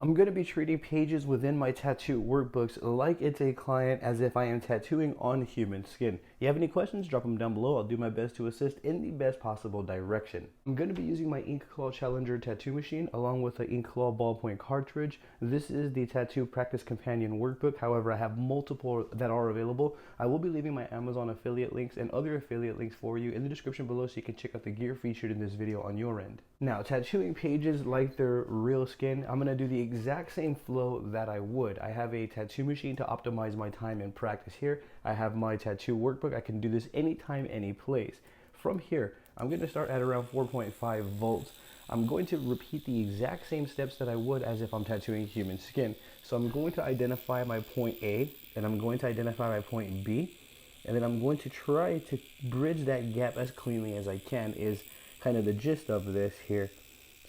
I'm going to be treating pages within my tattoo workbooks like it's a client, as if I am tattooing on human skin. You have any questions? Drop them down below. I'll do my best to assist in the best possible direction. I'm going to be using my Ink Claw Challenger tattoo machine along with the Ink Claw ballpoint cartridge. This is the Tattoo Practice Companion workbook. However, I have multiple that are available. I will be leaving my Amazon affiliate links and other affiliate links for you in the description below so you can check out the gear featured in this video on your end. Now, tattooing pages like they're real skin, I'm going to do the exact same flow that I would. I have a tattoo machine to optimize my time and practice here. I have my tattoo workbook. I can do this anytime, any place. From here, I'm going to start at around 4.5 volts. I'm going to repeat the exact same steps that I would as if I'm tattooing human skin. So I'm going to identify my point A, and I'm going to identify my point B, and then I'm going to try to bridge that gap as cleanly as I can is kind of the gist of this here.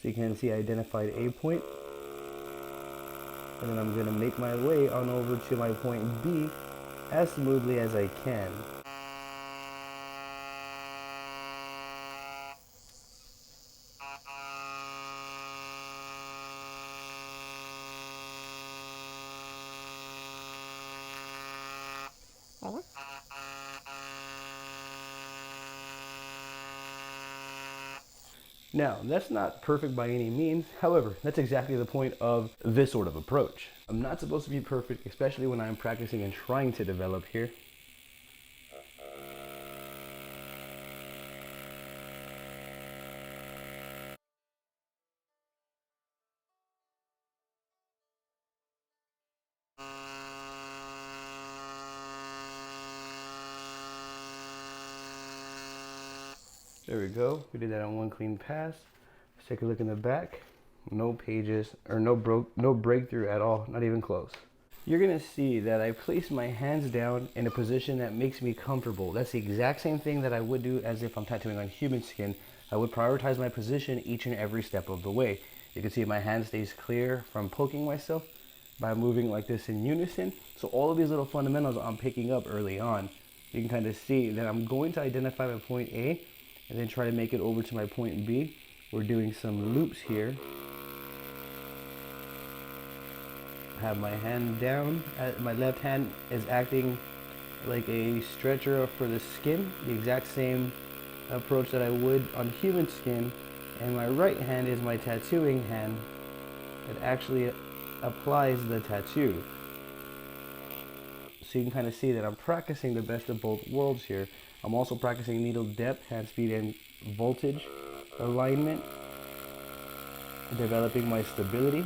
So you can see I identified a point, and then I'm going to make my way on over to my point B as smoothly as I can. There we go. Now, that's not perfect by any means. However, that's exactly the point of this sort of approach. I'm not supposed to be perfect, especially when I'm practicing and trying to develop here. There we go. We did that on one clean pass. Let's take a look in the back. No pages, or no breakthrough at all, not even close. You're gonna see that I place my hands down in a position that makes me comfortable. That's the exact same thing that I would do as if I'm tattooing on human skin. I would prioritize my position each and every step of the way. You can see my hand stays clear from poking myself by moving like this in unison. So all of these little fundamentals I'm picking up early on. You can kind of see that I'm going to identify my point A and then try to make it over to my point B. We're doing some loops here. I have my hand down. My left hand is acting like a stretcher for the skin, the exact same approach that I would on human skin. And my right hand is my tattooing hand that actually applies the tattoo. So you can kind of see that I'm practicing the best of both worlds here. I'm also practicing needle depth, hand speed, and voltage alignment, developing my stability.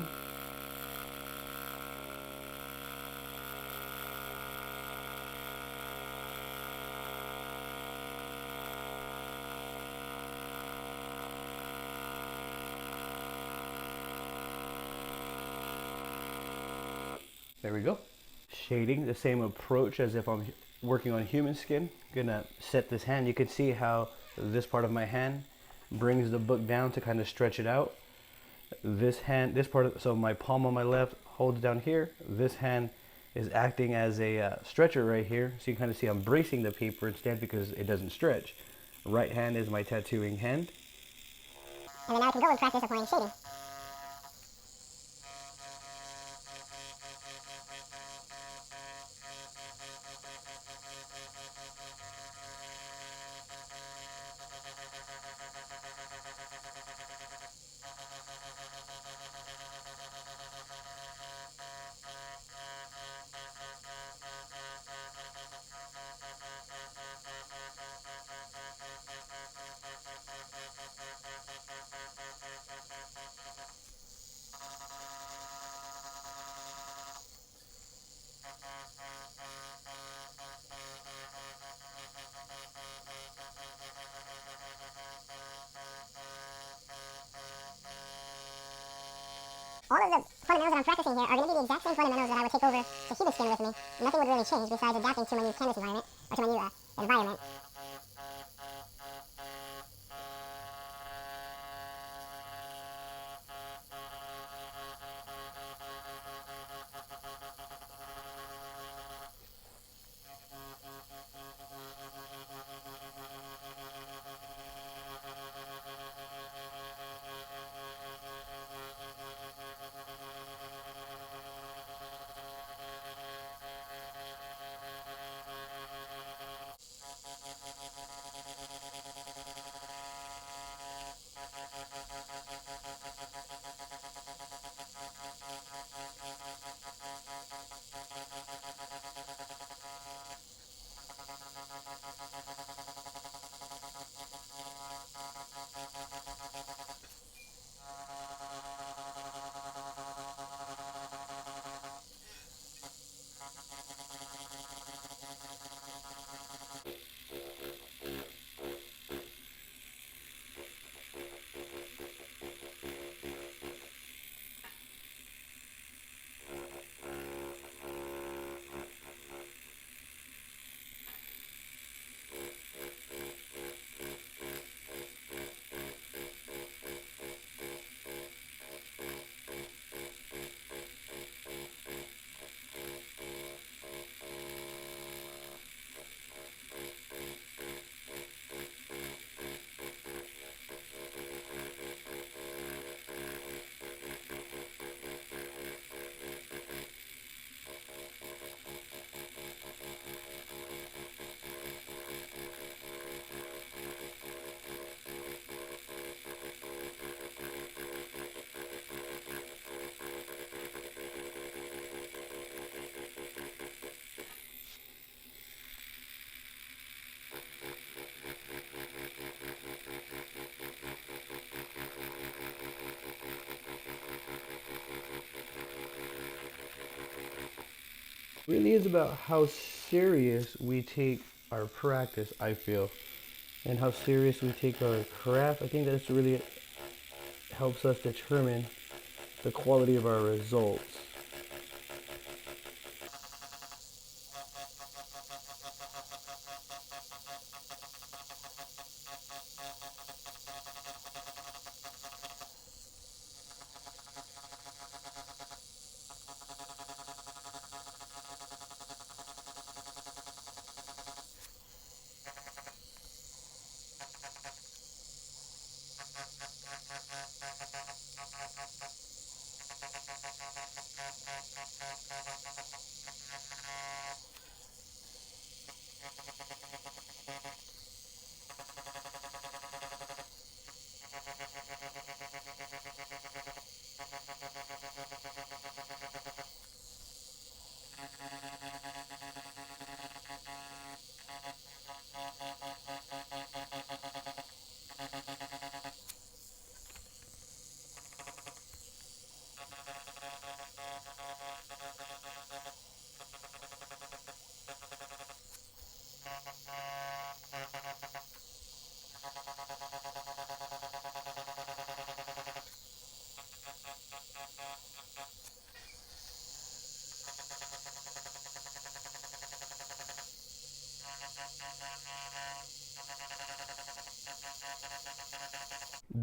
There we go. Shading, the same approach as if I'm working on human skin. Gonna set this hand. You can see how this part of my hand brings the book down to kind of stretch it out. This hand, so my palm on my left holds down here. This hand is acting as a stretcher right here. So you kind of see I'm bracing the paper instead because it doesn't stretch. Right hand is my tattooing hand. And then now I can go and practice applying shading. All of the fundamentals that I'm practicing here are going to be the exact same fundamentals that I would take over to human skin with me. Nothing would really change besides adapting to my new canvas environment, or to my new environment. Really is about how serious we take our practice, I feel, and how serious we take our craft. I think that's really helps us determine the quality of our results.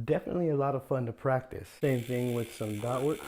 Definitely a lot of fun to practice. Same thing with some dot work.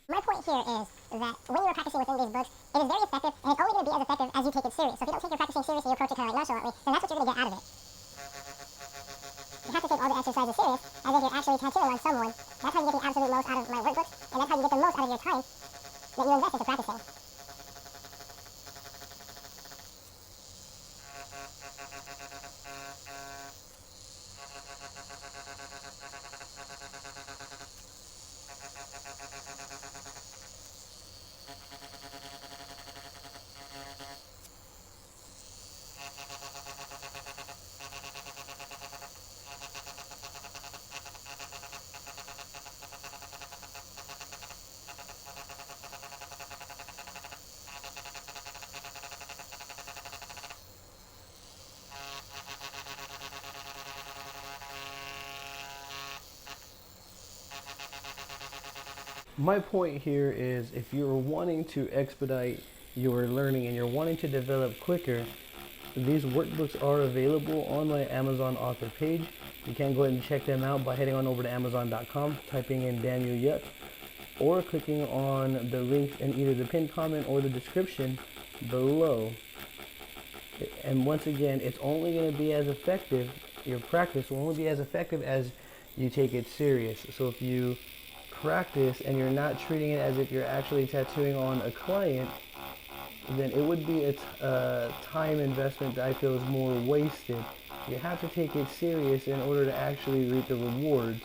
My point here is that when you are practicing within these books, it is very effective, and it's only going to be as effective as you take it serious. So if you don't take your practicing seriously, you approach it kind of like nonchalantly, then that's what you're going to get out of it. You have to take all the exercises serious, as if you're actually tattooing on someone. That's how you get the absolute most out of my workbooks, and that's how you get the most out of your time that you invest into practicing. My point here is if you're wanting to expedite your learning and you're wanting to develop quicker, these workbooks are available on my Amazon author page. You can go ahead and check them out by heading on over to Amazon.com, typing in Daniel Yuck, or clicking on the link in either the pinned comment or the description below. And once again, it's only going to be as effective, your practice will only be as effective as you take it serious. So if you practice and you're not treating it as if you're actually tattooing on a client, then it would be a time investment that I feel is more wasted. You have to take it serious in order to actually reap the rewards.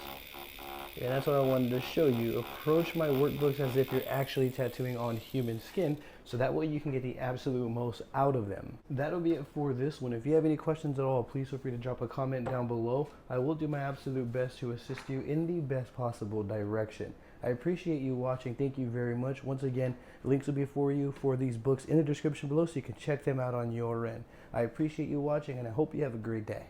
And that's what I wanted to show you. Approach my workbooks as if you're actually tattooing on human skin, so that way you can get the absolute most out of them. That'll be it for this one. If you have any questions at all, please feel free to drop a comment down below. I will do my absolute best to assist you in the best possible direction. I appreciate you watching. Thank you very much. Once again, links will be for you for these books in the description below so you can check them out on your end. I appreciate you watching, and I hope you have a great day.